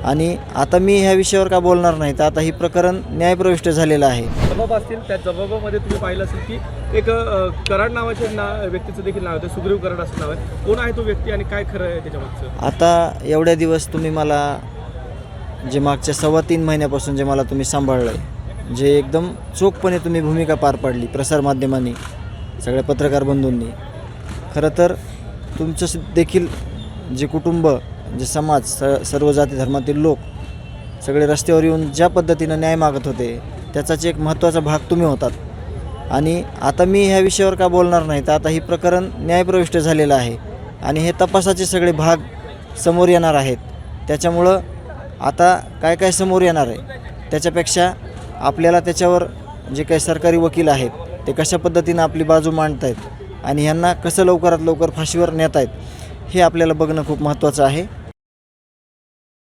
आणि आता मी ह्या विषयावर का बोलणार नाही, तर आता ही प्रकरण न्यायप्रविष्ट झालेलं आहे. जबाब असतील त्या जबाबामध्ये तुम्ही पाहिलं असेल की एक कराड नावाचे व्यक्तीचं देखील नाव आहे, ते सुग्रीव कराड असं नाव आहे. कोण आहे तो व्यक्ती आणि काय खरं आहे त्याच्यामागचं? आता एवढ्या दिवस तुम्ही मला जे मागच्या 3.25 महिन्यापासून जे मला तुम्ही सांभाळलं आहे, जे एकदम चोखपणे तुम्ही भूमिका पार पाडली प्रसारमाध्यमांनी, सगळ्या पत्रकार बंधूंनी, खरं तर तुमचं देखील जे कुटुंब, जे समाज, सर्व जाती धर्मातील लोक सगळे रस्त्यावर येऊन ज्या पद्धतीनं न्याय मागत होते, त्याचाच एक महत्त्वाचा भाग तुम्ही होतात. आणि आता मी ह्या विषयावर का बोलणार नाही, तर आता ही प्रकरण न्यायप्रविष्ट झालेलं आहे आणि हे तपासाचे सगळे भाग समोर येणार आहेत. त्याच्यामुळं आता काय काय समोर येणार आहे त्याच्यापेक्षा आपल्याला त्याच्यावर जे काही सरकारी वकील आहेत ते कशा पद्धतीनं आपली बाजू मांडत आहेत आणि ह्यांना कसं लवकरात लवकर फाशीवर नेत आहेत हे आपल्याला बघणं खूप महत्त्वाचं आहे.